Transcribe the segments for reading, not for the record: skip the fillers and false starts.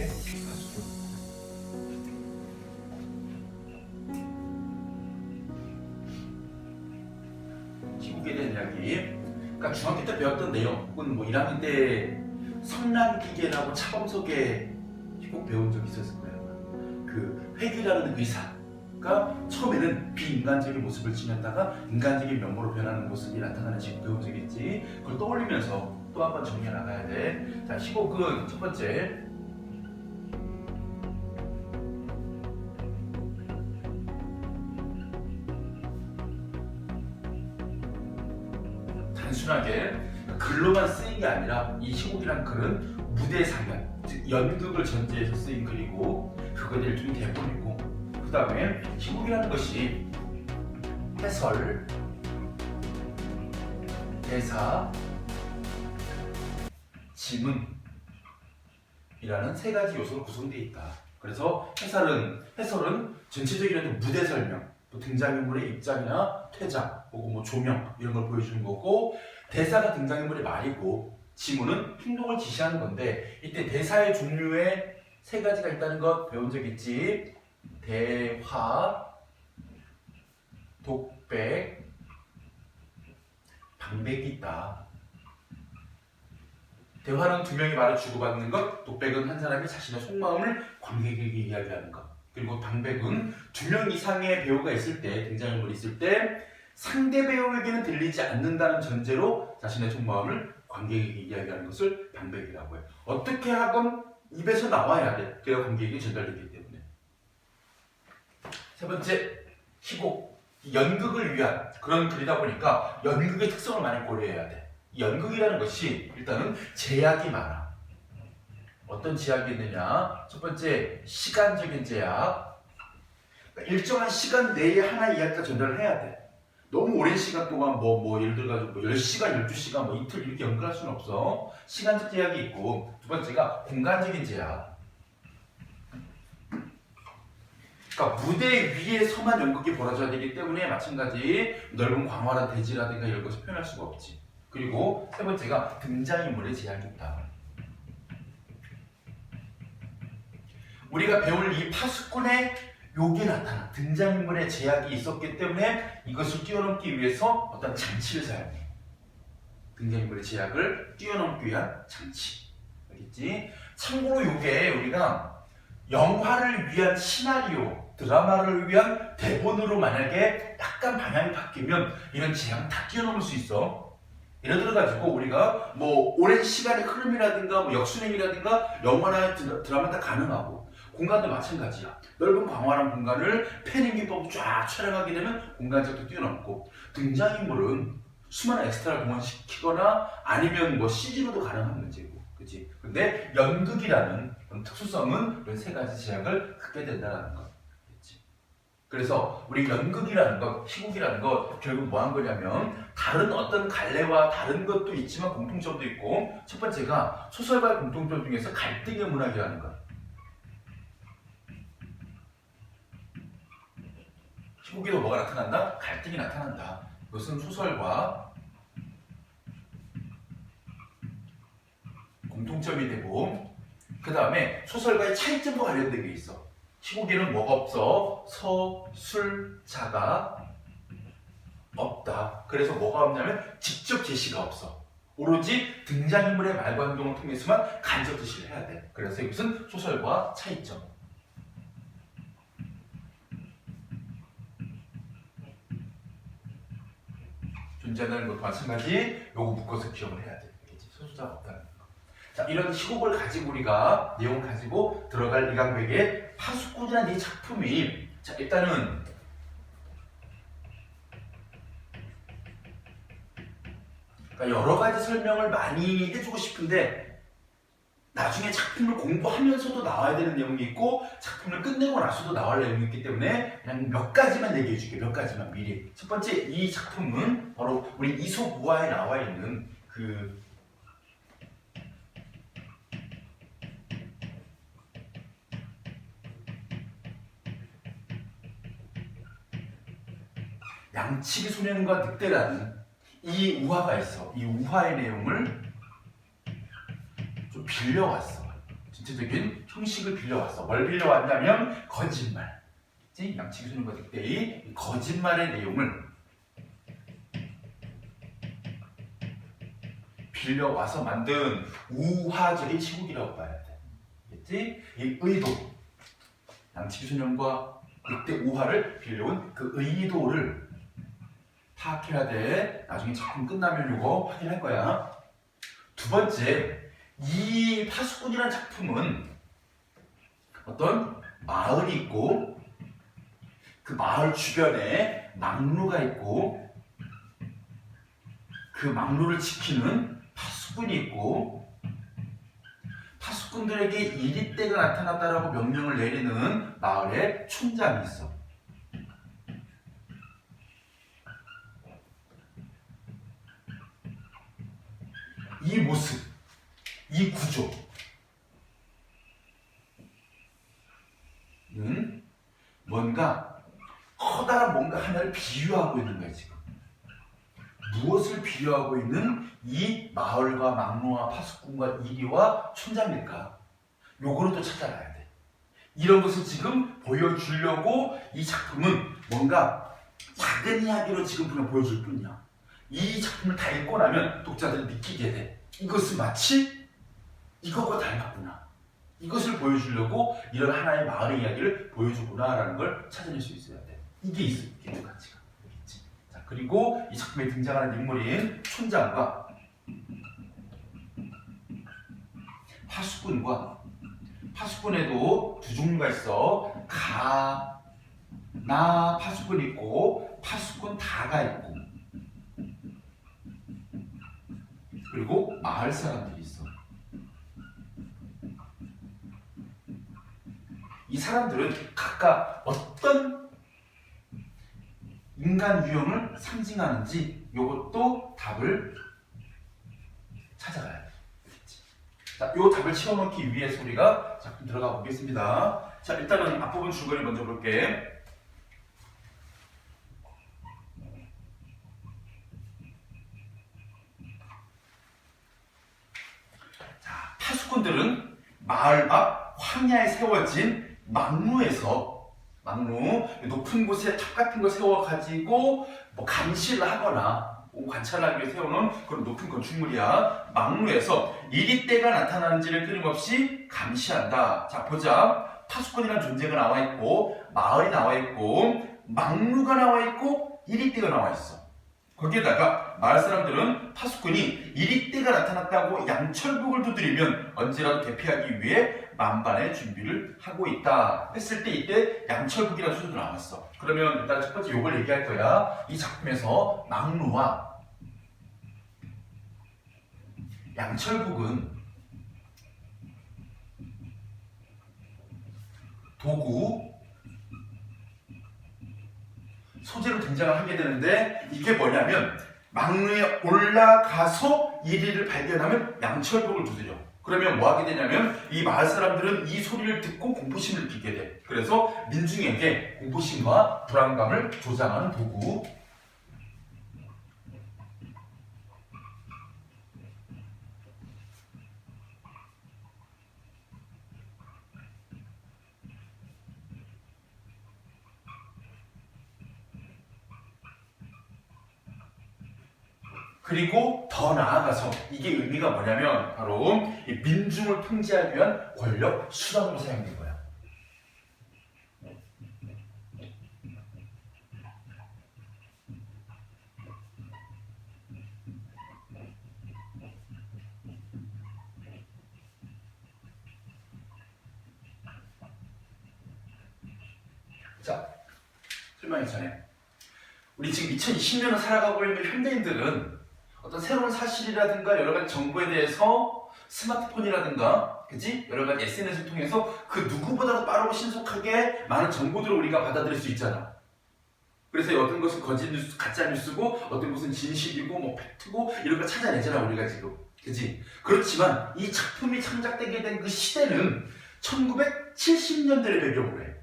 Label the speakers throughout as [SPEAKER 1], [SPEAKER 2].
[SPEAKER 1] 연극의 파수꾼. 시국에 대한 이야기. 그러니까 중학교 때 배웠던 내용 혹은 뭐 1학년 때 성난기계라고 차범석의 꼭 배운 적 있었을 거예요. 그 회귀라는 의사가 처음에는 비인간적인 모습을 지녔다가 인간적인 면모로 변하는 모습이 나타나는 시국 배운 적 있지. 그걸 떠올리면서 또 한 번 정리해 나가야 돼. 자, 시국은 첫 번째 단순하게 글로만 쓰인 게 아니라 이 시국이란 글은 무대 상연, 즉 연극을 전제해서 쓰인 글이고 그것이 일종의 대본이고 그 다음에 시국이라는 것이 해설, 대사, 지문이라는 세 가지 요소로 구성되어 있다. 그래서 해설은 전체적인 무대 설명, 등장인물의 입장이나 퇴장, 혹은 뭐 조명 이런 걸 보여주는 거고, 대사가 등장인물의 말이고, 지문은 행동을 지시하는 건데, 이때 대사의 종류에 세 가지가 있다는 것 배운 적 있지? 대화, 독백, 방백이 있다. 대화는 두 명이 말을 주고받는 것, 독백은 한 사람이 자신의 속마음을 관객에게 이야기하는 것, 그리고 방백은 두 명 이상의 배우가 있을 때, 등장인물이 있을 때 상대 배우에게는 들리지 않는다는 전제로 자신의 속마음을 관객에게 이야기하는 것을 방백이라고 해요. 어떻게 하건 입에서 나와야 돼. 그래야 관객에게 전달되기 때문에. 세 번째, 희곡. 연극을 위한 그런 글이다 보니까 연극의 특성을 많이 고려해야 돼. 연극이라는 것이 일단은 제약이 많아. 어떤 제약이 있느냐? 첫 번째, 시간적인 제약. 그러니까 일정한 시간 내에 하나의 이야기가 전달을 해야 돼. 너무 오랜 시간 동안 예를 들어가지고 10시간, 12시간, 이틀 이렇게 연극할 수는 없어. 시간적 제약이 있고, 두 번째가 공간적인 제약. 그러니까 무대 위에서만 연극이 벌어져야 되기 때문에 마찬가지 넓은 광활한 대지라든가 이런 것을 표현할 수가 없지. 그리고 세 번째가 등장인물의 제약이 있다. 우리가 배울 이 파수꾼의 요게 나타나 등장인물의 제약이 있었기 때문에 이것을 뛰어넘기 위해서 어떤 장치를 사용해. 등장인물의 제약을 뛰어넘기 위한 장치. 알겠지? 참고로 요게 우리가 영화를 위한 시나리오, 드라마를 위한 대본으로 만약에 약간 방향이 바뀌면 이런 제약을 다 뛰어넘을 수 있어. 예를 들어가지고 우리가 오랜 시간의 흐름이라든가 역순행이라든가 영화나 드라마 다 가능하고 공간도 마찬가지야. 넓은 광활한 공간을 패닝 기법으로 쫙 촬영하게 되면 공간적도 뛰어넘고, 등장인물은 수많은 엑스트라를 동원시키거나 아니면 CG로도 가능한 문제고, 그치? 근데 연극이라는 그런 특수성은 이런 세 가지 제약을 갖게 된다는 것. 그래서 우리 연극이라는 것, 희곡이라는 것 결국 뭐 한 거냐면 다른 어떤 갈래와 다른 것도 있지만 공통점도 있고, 첫 번째가 소설과의 공통점 중에서 갈등의 문학이라는 것. 희곡에도 뭐가 나타난다? 갈등이 나타난다. 이것은 소설과 공통점이 되고, 그 다음에 소설과의 차이점도 관련된 게 있어. 희곡에는 뭐가 없어? 서, 술, 자가 없다. 그래서 뭐가 없냐면 직접 제시가 없어. 오로지 등장인물의 말과 행동을 통해서만 간접 제시를 해야 돼. 그래서 이것은 소설과 차이점. 존재하는 것도 마찬가지. 요거 묶어서 기억을 해야 돼. 소수자가 없다는 거. 자, 이런 희곡을 가지고 우리가 내용을 가지고 들어갈 이강백의 파수꾼이라는 이 작품이, 자, 일단은 여러 가지 설명을 많이 해주고 싶은데 나중에 작품을 공부하면서도 나와야 되는 내용이 있고 작품을 끝내고 나서도 나올 내용이 있기 때문에 그냥 몇 가지만 얘기해 줄게. 몇 가지만 미리. 첫 번째, 이 작품은 바로 우리 이솝우화에 나와 있는 그 양치기 소년과 늑대라는 이 우화가 있어. 이 우화의 내용을 좀 빌려왔어. 구체적인 형식을 빌려왔어. 뭘 빌려왔냐면 거짓말. 양치기 소년과 늑대의 거짓말의 내용을 빌려와서 만든 우화적인 시국이라고 봐야 돼. 알겠지? 이 의도, 양치기 소년과 늑대 우화를 빌려온 그 의도를 파악해야 돼. 나중에 작품 끝나면 이거 확인할 거야. 두 번째, 이 파수꾼이라는 작품은 어떤 마을이 있고 그 마을 주변에 막루가 있고 그 막루를 지키는 파수꾼이 있고 파수꾼들에게 이리 때가 나타났다라고 명령을 내리는 마을의 촌장이 있어. 이 모습, 이 구조는 뭔가 커다란 뭔가 하나를 비유하고 있는 거야 지금. 무엇을 비유하고 있는 이 마을과 막루와 파수꾼과 이리와 촌장일까? 요거를 또 찾아가야 돼. 이런 것을 지금 보여주려고 이 작품은 뭔가 작은 이야기로 지금 그냥 보여줄 뿐이야. 이 작품을 다 읽고 나면 독자들이 느끼게 돼. 이것은 마치 이것과 닮았구나. 이것을 보여주려고 이런 하나의 마을의 이야기를 보여주구나라는 걸 찾아낼 수 있어야 돼. 이게 있어, 이게 두 가지가. 알겠지? 자, 그리고 이 작품에 등장하는 인물인 촌장과 파수꾼에도 두 종류가 있어. 나 파수꾼 있고 파수꾼 다가 있고 그리고 마을 사람들이 있어. 이 사람들은 각각 어떤 인간 유형을 상징하는지 이것도 답을 찾아가야 돼. 자, 이 답을 채워넣기 위해서 우리가 작품 들어가 보겠습니다. 자, 일단은 앞부분 줄거리 먼저 볼게. 자, 파수꾼들은 마을 밖 황야에 세워진 막루에서 높은 곳에 탑 같은 거 세워가지고 뭐 감시를 하거나 관찰하기 위해 세워놓은 그런 높은 건축물이야. 막루에서 이리 때가 나타나는지를 끊임없이 감시한다. 자, 보자. 파수꾼이라는 존재가 나와 있고 마을이 나와 있고 막루가 나와 있고 이리 때가 나와 있어. 거기에다가 마을 사람들은 파수꾼이 이리 때가 나타났다고 양철북을 두드리면 언제라도 대피하기 위해 만반의 준비를 하고 있다 했을 때 이때 양철북이라는 소리도 나왔어. 그러면 일단 첫 번째 요걸 얘기할 거야. 이 작품에서 막루와 양철북은 도구, 소재로 등장을 하게 되는데 이게 뭐냐면 막루에 올라가서 이리를 발견하면 양철북을 두드려. 그러면 뭐 하게 되냐면 이 마을 사람들은 이 소리를 듣고 공포심을 느끼게 돼. 그래서 민중에게 공포심과 불안감을 조장하는 도구. 그리고 더 나아가서 이게 의미가 뭐냐면 바로 이 민중을 통제하기 위한 권력 수단으로 사용된 거야. 자, 설명하기 전에 우리 지금 2020년을 살아가고 있는 현대인들은 어떤 새로운 사실이라든가 여러 가지 정보에 대해서 스마트폰이라든가 그치? 여러 가지 SNS를 통해서 그 누구보다도 빠르고 신속하게 많은 정보들을 우리가 받아들일 수 있잖아. 그래서 어떤 것은 거짓 뉴스, 가짜 뉴스고 어떤 것은 진실이고 뭐 팩트고 이런 걸 찾아내잖아 우리가 지금. 그치? 그렇지만 이 작품이 창작되게 된 그 시대는 1970년대를 배경으로 해.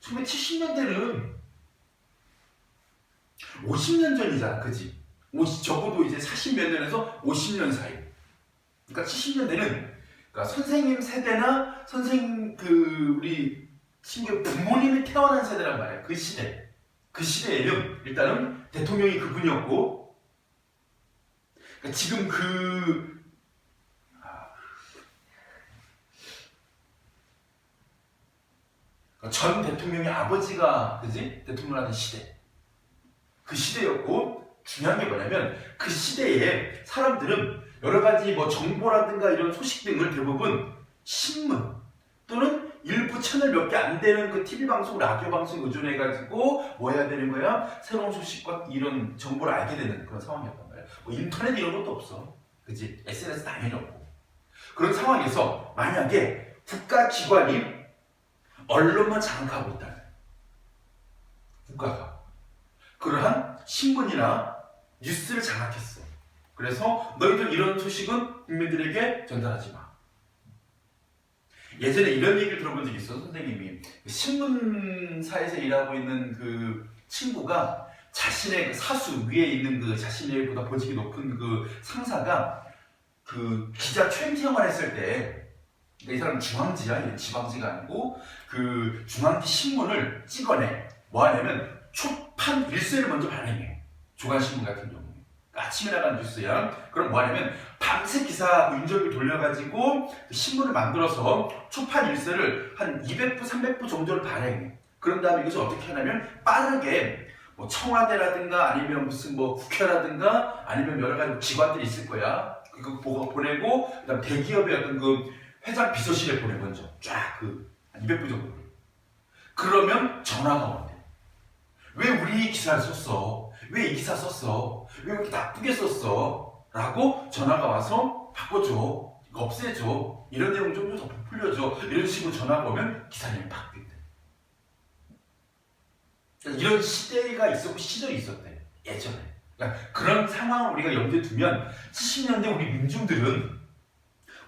[SPEAKER 1] 1970년대는 50년 전이잖아, 그지? 적어도 이제 40몇 년에서 50년 사이. 그러니까 70년대는 그러니까 선생님 세대나 선생님 우리 친구 부모님이 태어난 세대란 말이야. 그 시대. 그 시대에는 일단은 대통령이 그분이었고, 그러니까 지금 전 대통령의 아버지가 그지 대통령하던 시대. 그 시대였고, 중요한 게 뭐냐면 그 시대에 사람들은 여러 가지 뭐 정보라든가 이런 소식 등을 대부분 신문 또는 일부 채널 몇 개 안 되는 그 TV 방송, 라디오 방송 의존해가지고 뭐 해야 되는 거야? 새로운 소식과 이런 정보를 알게 되는 그런 상황이었단 말이야. 뭐 인터넷 이런 것도 없어. 그치? SNS 당연히 없고. 그런 상황에서 만약에 국가기관이 언론만 장악하고 있다. 국가가. 그러한 신문이나 뉴스를 장악했어. 그래서 너희들 이런 소식은 국민들에게 전달하지 마. 예전에 이런 얘기를 들어본 적이 있어. 선생님이 신문사에서 일하고 있는 그 친구가 자신의 그 사수 위에 있는 그 자신의보다 보직이 높은 그 상사가 그 기자 초임 생활했을 때, 이 사람은 중앙지야, 지방지가 아니고 그 중앙지 신문을 찍어내. 뭐 하냐면 초판 일세를 먼저 발행해. 조간신문 같은 경우. 아침에 나간 뉴스야. 그럼 뭐 하냐면 밤새 기사 윤적을 돌려가지고 신문을 만들어서 초판 일세를 한 200부, 300부 정도를 발행해. 그런 다음에 이것을 어떻게 하냐면 빠르게 뭐 청와대라든가 아니면 무슨 뭐 국회라든가 아니면 여러 가지 기관들이 있을 거야. 그거 보내고 그다음 대기업의 어떤 그 회장 비서실에 보내 먼저 쫙 그 200부 정도. 그러면 전화가 온대. 왜 우리 기사를 썼어? 왜 이 기사 썼어? 왜 이렇게 나쁘게 썼어? 라고 전화가 와서 바꿔줘. 이거 없애줘. 이런 내용 좀 더 부풀려줘. 이런 식으로 전화가 오면 기사님이 바뀐대. 이런 시대가 있었고 시절이 있었대. 예전에. 그러니까 그런 상황을 우리가 염두에 두면 70년대 우리 민중들은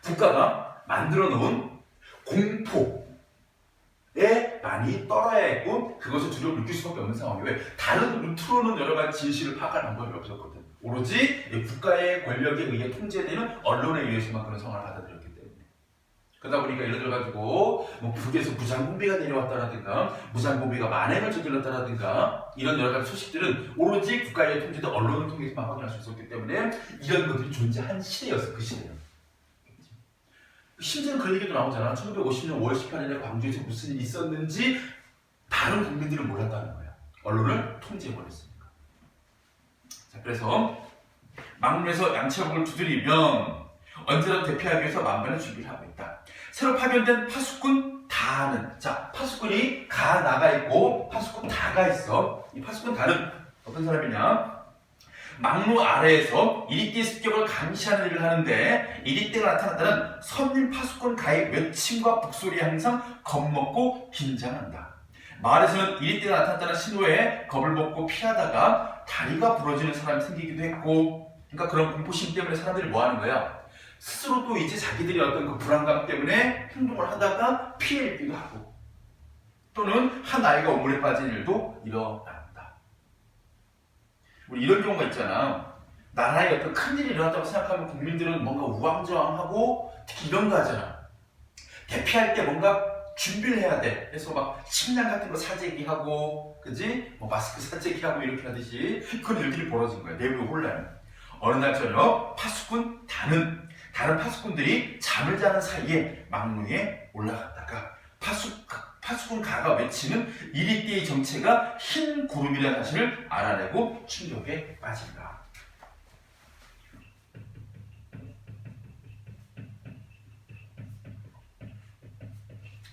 [SPEAKER 1] 국가가 만들어 놓은 공포에 많이 떨어야 했고 그것을 두려움을 느낄 수밖에 없는 상황이에요. 왜? 다른 루트로는 여러 가지 진실을 파악할 방법이 없었거든. 오로지 국가의 권력에 의해 통제되는 언론에 의해서만 그런 상황을 받아들였기 때문에. 그러다 보니까 예를 들어가지고 뭐 북에서 무장공비가 내려왔다라든가 무장공비가 만행을 저질렀다라든가 이런 여러 가지 소식들은 오로지 국가의 통제된 언론을 통해서만 확인할 수 있었기 때문에 이런 것들이 존재한 시대였어. 그 시대는. 심지어는 그런 얘기도 나오잖아. 1950년 5월 18일에 광주에서 무슨 일이 있었는지 다른 국민들은 몰랐다는 거야. 언론을 통제해버렸으니까. 자, 그래서 막문에서 양치형을 두드리면 언제라도 대피하기 위해서 만반의 준비를 하고 있다. 새로 파견된 파수꾼 다는, 자, 파수꾼이 가 나가 있고 파수꾼 다가 있어. 이 파수꾼 다는 어떤 사람이냐? 막루 아래에서 이리떼 습격을 감시하는 일을 하는데 이리떼가 나타났다는 선임 파수꾼 가의 외침과 북소리에 항상 겁먹고 긴장한다. 마을에서는 이리떼가 나타났다는 신호에 겁을 먹고 피하다가 다리가 부러지는 사람이 생기기도 했고, 그러니까 그런 공포심 때문에 사람들이 뭐 하는 거야? 스스로도 이제 자기들이 어떤 그 불안감 때문에 행동을 하다가 피해 입기도 하고 또는 한 아이가 우물에 빠진 일도 일어난다. 우리 이런 경우가 있잖아. 나라에 어떤 큰일이 일어났다고 생각하면 국민들은 뭔가 우왕좌왕하고 특히 이런 거 하잖아. 대피할 때 뭔가 준비를 해야 돼. 그래서 막 식량 같은 거 사재기 하고, 그지? 뭐 마스크 사재기 하고 이렇게 하듯이 그런 일들이 벌어진 거야. 내부의 혼란. 어느 날 저녁 파수꾼 다른 파수꾼들이 잠을 자는 사이에 막루에 올라갔다가 파수꾼 가가 외치는 이리떼의 정체가 흰 구름이라는 사실을 알아내고 충격에 빠진다.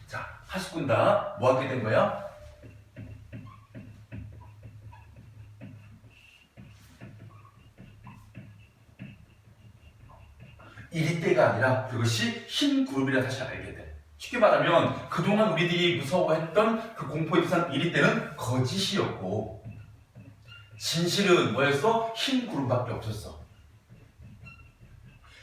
[SPEAKER 1] 자, 파수꾼 다 뭐 하게 된 거야? 이리떼가 아니라 그것이 흰 구름이라는 사실을 알게 돼. 쉽게 말하면 그동안 우리들이 무서워했던 그 공포의 두산 이리떼는 거짓이었고 진실은 뭐였어? 흰 구름밖에 없었어.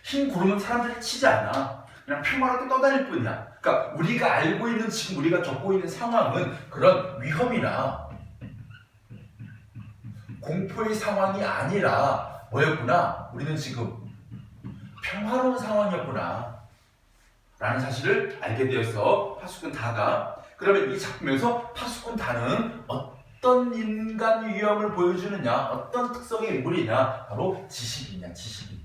[SPEAKER 1] 흰 구름은 사람들이 치지 않아. 그냥 평화롭게 떠다닐 뿐이야. 그러니까 우리가 알고 있는 지금 우리가 겪고 있는 상황은 그런 위험이나 공포의 상황이 아니라 뭐였구나? 우리는 지금 평화로운 상황이었구나. 라는 사실을 알게 되었어. 파수꾼 다가. 그러면 이 작품에서 파수꾼 다는 어떤 인간 유형을 보여주느냐, 어떤 특성의 인물이냐, 바로 지식인이야, 지식인.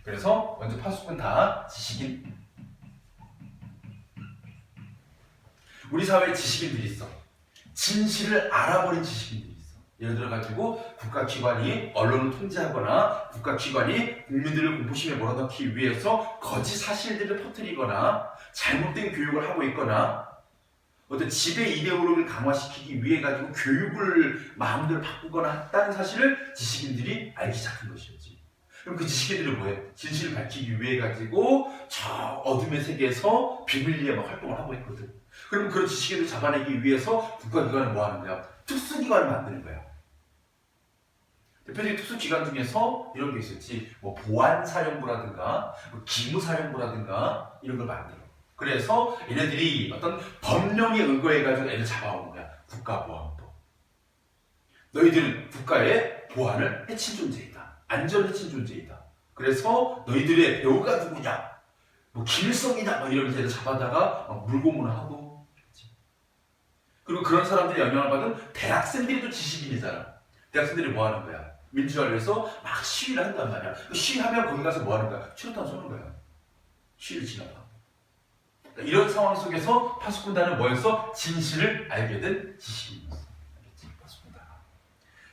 [SPEAKER 1] 그래서 먼저 파수꾼 다 지식인. 우리 사회에 지식인들이 있어. 진실을 알아버린 지식인들이 있어. 예를 들어 가지고 국가기관이 언론을 통제하거나 국가기관이 국민들을 공포심에 몰아넣기 위해서 거짓 사실들을 퍼뜨리거나 잘못된 교육을 하고 있거나 어떤 지배 이데올로기를 강화시키기 위해 가지고 교육을 마음대로 바꾸거나 했다는 사실을 지식인들이 알기 시작한 것이었지. 그럼 그 지식인들은 뭐예요? 진실을 밝히기 위해 가지고 저 어둠의 세계에서 비밀리에 막 활동을 하고 있거든. 그럼 그런 지식인을 잡아내기 위해서 국가기관은 뭐 하는 거야? 특수기관을 만드는 거야. 대표적인 특수기관 중에서 이런 게 있었지. 뭐 보안사령부라든가 뭐 기무사령부라든가 이런 걸 만들어. 그래서 얘네들이 어떤 법령에 의거해가지고 애들 잡아오는 거야. 국가보안법. 너희들은 국가의 보안을 해친 존재이다. 안전을 해친 존재이다. 그래서 너희들의 배우가 누구냐? 뭐 김일성이다. 뭐 이러면서 애들 잡아다가 물고문을 하고. 그리고 그런 사람들의 영향을 받은 대학생들이 또 지식인이잖아. 대학생들이 뭐 하는 거야? 민주화를 위해서 막 시위를 한단 말이야. 시위하면 거기 가서 뭐 하는 거야? 최루탄 쏘는 거야. 시위를 진압하고. 이런 상황 속에서 파수꾼단은 뭐였어? 진실을 알게 된 지식인이었어. 파수꾼단.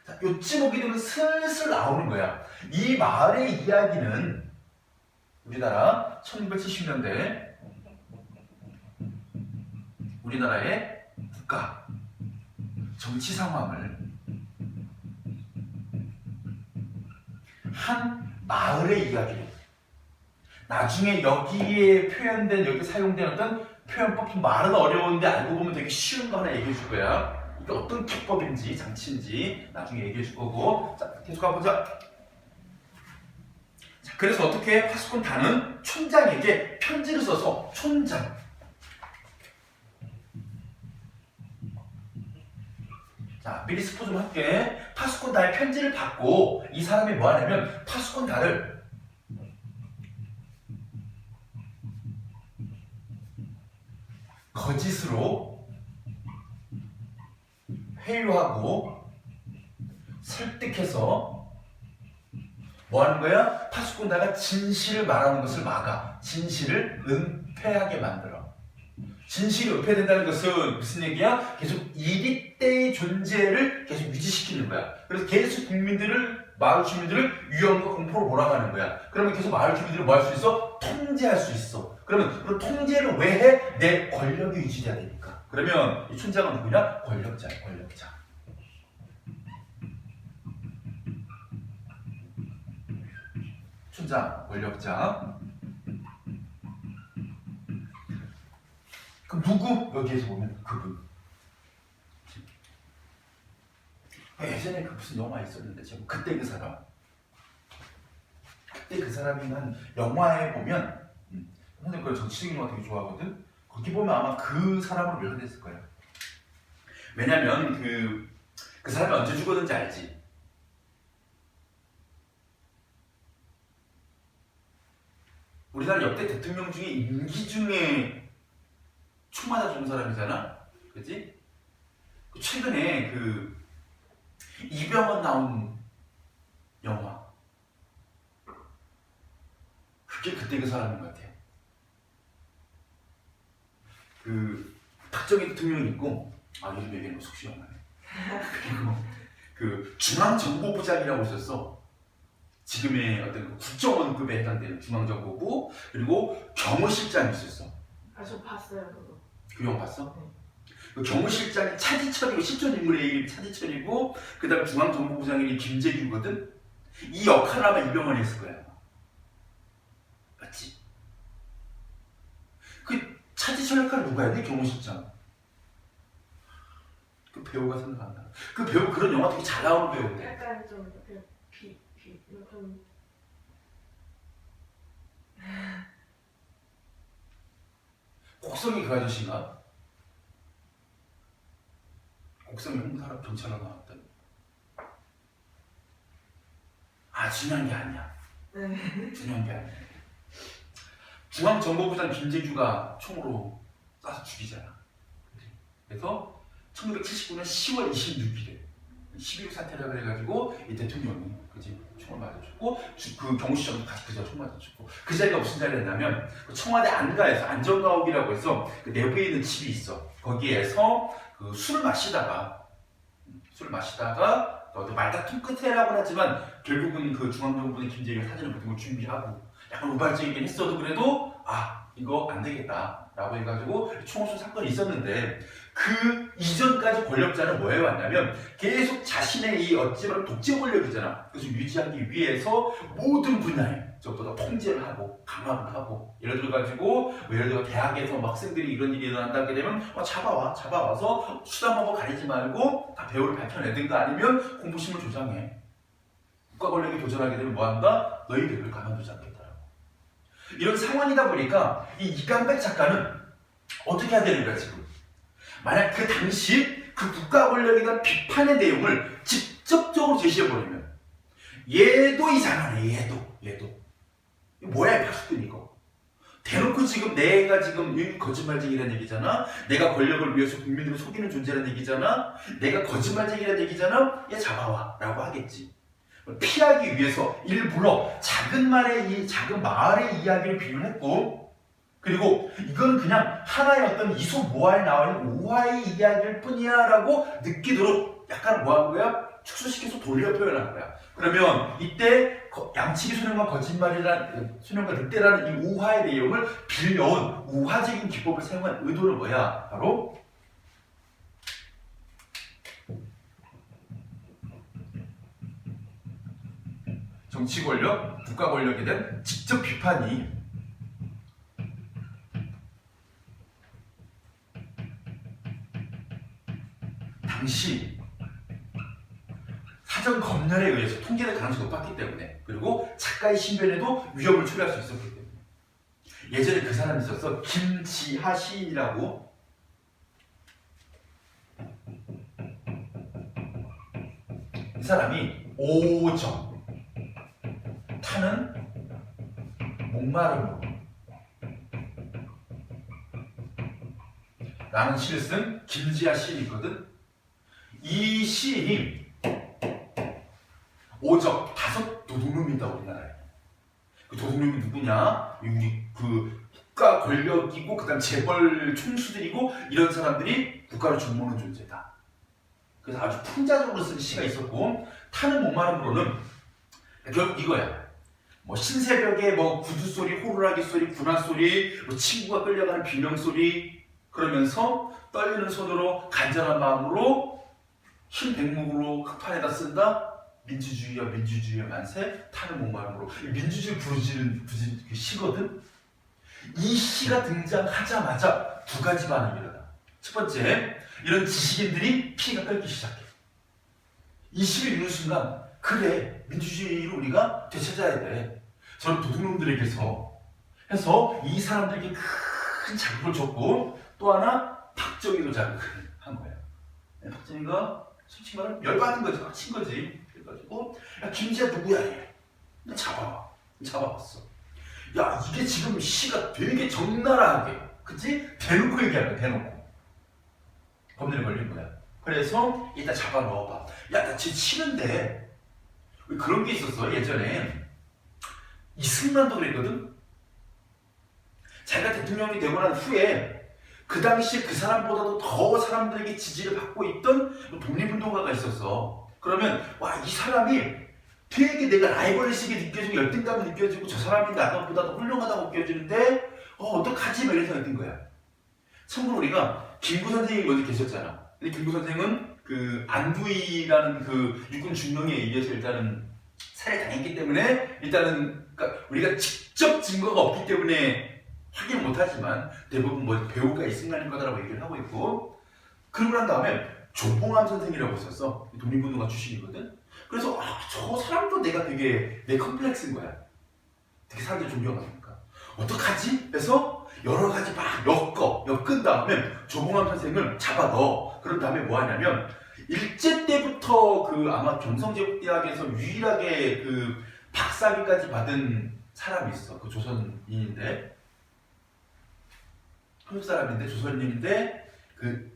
[SPEAKER 1] 자, 요쯤 오게 되면 슬슬 나오는 거야. 이 마을의 이야기는 우리나라 1970년대 우리나라의 국가 정치 상황을 한 마을의 이야기를 나중에 여기에 표현된 여기 사용된 어떤 표현법 말은 어려운데 알고 보면 되게 쉬운 거 하나 얘기해 줄 거야. 이게 어떤 기법인지 장치인지 나중에 얘기해 줄 거고. 자, 계속 가보자. 자, 그래서 어떻게 파수꾼 단은 촌장에게 편지를 써서 촌장. 자, 미리 스포 좀 할게. 파수꾼 단의 편지를 받고 이 사람이 뭐 하냐면 파수꾼 단을 거짓으로 회유하고 설득해서 뭐 하는 거야? 파수꾼다가 진실을 말하는 것을 막아. 진실을 은폐하게 만들어. 진실이 은폐된다는 것은 무슨 얘기야? 계속 이리 때의 존재를 계속 유지시키는 거야. 그래서 계속 국민들을, 마을 주민들을 위험과 공포로 몰아가는 거야. 그러면 계속 마을 주민들을 뭐 할 수 있어? 통제할 수 있어. 그러면 그 통제를 왜 해? 내 권력이 유지돼야 되니까. 그러면 이 촌장은 누구냐? 권력자야, 권력자. 촌장, 권력자. 그럼 누구? 여기에서 보면 그분. 예전에 그 무슨 영화 있었는데 제가 그때 그 사람. 그때 그 사람이면 영화에 보면 근데 그 정치적인 거 되게 좋아하거든. 거기 보면 아마 그 사람으로 묘사됐을 거야. 왜냐면 그 사람이 언제 죽었는지 알지? 우리나라 역대 대통령 중에 임기 중에 총 맞아 죽은 사람이잖아, 그렇지? 최근에 이병헌 나온 영화, 그게 그때 그 사람인 것 같아. 박정희 대통령이 있고, 요즘 얘기하는 거 속 시원하네. 그리고 중앙정보부장이라고 있었어. 지금의 어떤 국정원급에 해당되는 중앙정보부, 그리고 경호실장이 있었어.
[SPEAKER 2] 저 봤어요, 그거.
[SPEAKER 1] 그 영화 봤어?
[SPEAKER 2] 네.
[SPEAKER 1] 그 경호실장이 차지철이고 실존 인물의 이름이 차지철이고 그 다음에 중앙정보부장이 김재규거든? 이 역할을 아마 이병헌이 했을 거야. 맞지? 그 차지철 역할을 누가 했니? 경호실장. 그 배우가 생각 안 나. 그 배우 그런 영화 되게 잘 나오는 배우인데.
[SPEAKER 2] 약간 좀 좀
[SPEAKER 1] 곡성이 그 아저씨인가? 곡성이 홍사람 경찰로 나왔던. 중요한 게 아니야.
[SPEAKER 2] 네.
[SPEAKER 1] 중요한 게 아니야. 중앙정보부장 김재규가 총으로 쏴서 죽이잖아. 그래서 1979년 10월 26일에 12.6 사태라고 해가지고 이 대통령이 그지 총을 맞아 죽고 그 경호시장도 같이 그저 총 맞아 죽고 그 자리가 무슨 자리였냐면 그 청와대 안가에서 안전가옥이라고 해서 그 내부에 있는 집이 있어. 거기에서 그 술을 마시다가 어떤 말다툼 끝에라고는 하지만 결국은 그 중앙정부의 김재규 사진을 같은 걸 준비하고 약간 우발적이긴 했어도 그래도 이거 안 되겠다라고 해가지고 총을 쏜 사건이 있었는데 그 이전까지 권력자는 뭐 해왔냐면 계속 자신의 이 어찌 보면 독재 권력이잖아. 그래서 유지하기 위해서 모든 분야에 저보다 통제를 하고 강압을 하고 예를 들어 대학에서 뭐 학생들이 이런 일이 일어난다게 되면 잡아와서 수단 방법 가리지 말고 다 배우를 밝혀내든가 아니면 공부심을 조장해. 국가 권력에 도전하게 되면 뭐한다? 너희들을 가만두지 않겠다라고. 이런 상황이다 보니까 이 이강백 작가는 어떻게 해야 되는 거야 지금? 만약 그 당시 그 국가 권력에 대한 비판의 내용을 직접적으로 제시해버리면 얘도 이상하네. 얘도 뭐야 이 파수꾼 이거. 대놓고 지금 내가 지금 거짓말쟁이라는 얘기잖아. 내가 권력을 위해서 국민들을 속이는 존재라는 얘기잖아. 내가 거짓말쟁이라는 얘기잖아. 얘 잡아와 라고 하겠지. 피하기 위해서 일부러 작은 마을의 이야기를 비유했고 그리고 이건 그냥 하나의 어떤 이소모아에 나와 있는 오화의 이야기일 뿐이야 라고 느끼도록 약간 뭐 한 거야? 축소시켜서 돌려 표현한 거야. 그러면 이때 양치기 소년과 소년과 늑대라는 이 우화의 내용을 빌려온 우화적인 기법을 사용한 의도는 뭐야? 바로 정치 권력, 국가 권력에 대한 직접 비판이 당시 사전 검열에 의해서 통제될 가능성이 높았기 때문에 그리고 작가의 신변에도 위협을 초래할 수 있었기 때문에 예전에 그 사람이 있었어. 김지하 시인이라고. 이 사람이 오정 타는 목마름으로 라는 시를 쓴 김지하 시인이거든. 이 시인이 오적 5 도둑놈이 있다 우리나라에. 그 도둑놈이 누구냐? 우리 그 국가 권력이고 그다음 재벌 총수들이고 이런 사람들이 국가를 죽먹는 존재다. 그래서 아주 풍자적으로 쓴 시가 있었고 타는 목마름으로는 결국 이거야. 뭐 신새벽에 뭐 구두 소리, 호루라기 소리, 군화 소리, 뭐 친구가 끌려가는 비명 소리 그러면서 떨리는 손으로 간절한 마음으로 흰 백목으로 흑판에다 쓴다. 민주주의의 만세, 타는 목마름으로. 민주주의 부르짖는 그 시거든. 이 시가 등장하자마자 2가지 반응이 일어나. 첫 번째, 이런 지식인들이 피가 끓기 시작해. 이 시를 읽는 순간 그래, 민주주의를 우리가 되찾아야 돼. 저런 도둑놈들에게서 해서 이 사람들에게 큰 자극을 줬고 또 하나 박정희도 자극을 한 거야. 박정희가 솔직히 말하면 열받은 거지, 빡친 거지. 그래가지고 야 김지하 누구야 얘? 잡아왔어. 야 이게 지금 시가 되게 적나라하게, 그치? 대놓고 얘기하는 거야, 대놓고. 범죄에 걸린 거야. 그래서 일단 잡아 넣어봐. 야 나 쟤 치는데 그런 게 있었어. 예전에 이승만도 그랬거든. 자기가 대통령이 되고 난 후에 그 당시에 그 사람보다도 더 사람들에게 지지를 받고 있던 독립운동가가 있었어. 그러면 와 이 사람이 되게 내가 라이벌리식이 느껴지고 열등감이 느껴지고 저 사람이 나보다 더 훌륭하다고 느껴지는데 어떡하지? 막 이런 생각이 든 거야. 참고로 우리가 김구 선생이 먼저 계셨잖아. 근데 김구 선생은 그 안두희라는 그 육군 중령에 의해서 일단은 살해당했기 때문에 일단은 그러니까 우리가 직접 증거가 없기 때문에 확인 못하지만 대부분 뭐 배우가 이승만일 거다라고 얘기를 하고 있고, 그러고 난 다음에 조봉암 선생이라고 있었어. 독립운동가 출신이거든. 그래서 저 사람도 내가 되게 내 컴플렉스인 거야. 되게 사람들이 존경하니까 어떡하지? 그래서 여러 가지 막 엮은 다음에 조봉암 선생을 잡아 넣어. 그런 다음에 뭐 하냐면 일제 때부터 그 아마 경성제국대학에서 유일하게 그 박사학위까지 받은 사람이 있어. 그 조선인인데 한국 사람인데 조선인인데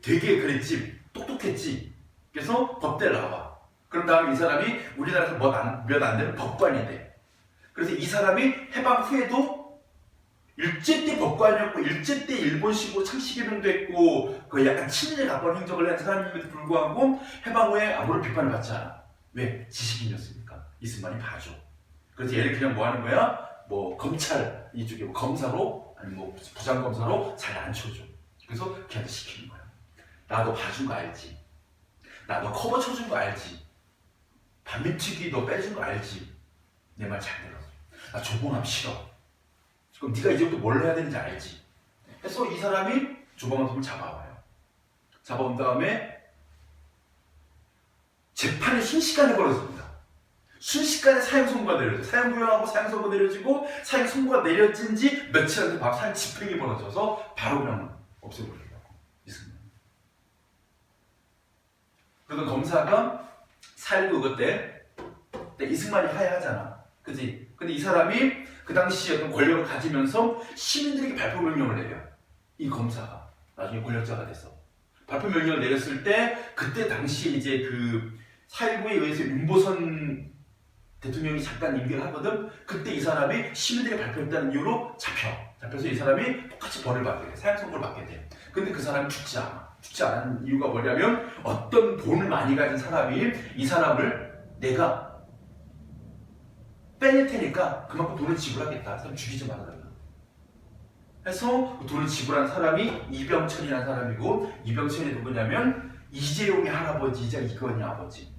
[SPEAKER 1] 되게 그랬지, 똑똑했지. 그래서 법대를 나와. 그런 다음에 이 사람이 우리나라에서 몇 안 되는 법관이 돼. 그래서 이 사람이 해방 후에도 일제 때 법관이었고 일제 때 일본식으로 창씨개명도 했고 그 약간 친일에 가까운 행적을 한 사람임에도 불구하고 해방 후에 아무런 비판을 받지 않아. 왜? 지식인이었으니까. 이승만이 봐줘. 그래서 얘를 그냥 뭐 하는 거야? 뭐 검찰 이쪽에 뭐 검사로 아니 뭐 부장검사로 잘 안 쳐줘. 그래서 걔한테 시키는 거야. 나 너 봐준 거 알지? 나 너 커버 쳐준 거 알지? 반민특위 너 빼준 거 알지? 내 말 잘 들어. 나 조봉암 싫어. 그럼 네가 이제부터 뭘 해야 되는지 알지? 그래서 이 사람이 조봉암 선을 잡아와요. 잡아온 다음에 재판이 순식간에 벌어집니다. 순식간에 사형 선고가 내려져. 사형 구형하고 사형 선고 내려지고 사형 선고가 내려진 지 며칠 안에 바로 사형 집행이 벌어져서 바로 그냥 없애버리더라고. 이승만. 그러던 검사가 4.19 그때 이승만이 하야하잖아. 그지? 근데 이 사람이 그 당시 어떤 권력을 가지면서 시민들에게 발표 명령을 내려. 이 검사가 나중에 권력자가 됐어. 발표 명령을 내렸을 때 그때 당시에 이제 그 4.19에 의해서 윤보선 대통령이 잠깐 임기를 하거든. 그때 이 사람이 시민들에게 발표했다는 이유로 잡혀서 이 사람이 똑같이 벌을 받게 돼. 사형 선고를 받게 돼. 근데 그 사람이 죽지 않아. 죽지 않은 이유가 뭐냐면 어떤 돈을 많이 가진 사람이 이 사람을 내가 빼낼 테니까 그만큼 돈을 지불하겠다. 사람 죽이지 말아달라. 해서 그 돈을 지불한 사람이 이병철이라는 사람이고 이병철이 누구냐면 이재용의 할아버지이자 이건희 아버지.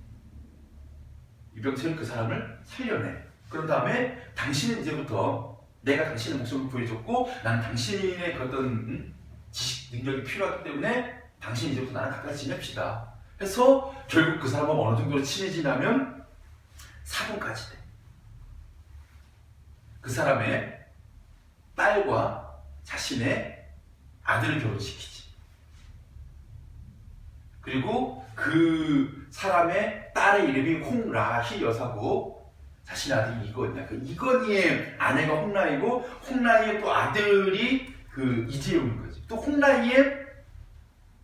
[SPEAKER 1] 이병철은 그 사람을 살려내. 그런 다음에 당신은 이제부터 내가 당신의 목숨을 구해줬고 나는 당신의 그 어떤 지식 능력이 필요하기 때문에 당신이 이제부터 나랑 가까이 지냅시다. 해서 결국 그 사람하고 어느 정도로 친해지냐면 사돈까지 돼. 그 사람의 딸과 자신의 아들을 결혼시키지. 그리고 그 사람의 딸의 이름이 홍라희 여사고 자신의 아들이 이건희야. 그 이건희의 아내가 홍라희고 홍라희의 또 아들이 그 이재용인 거지. 또 홍라희의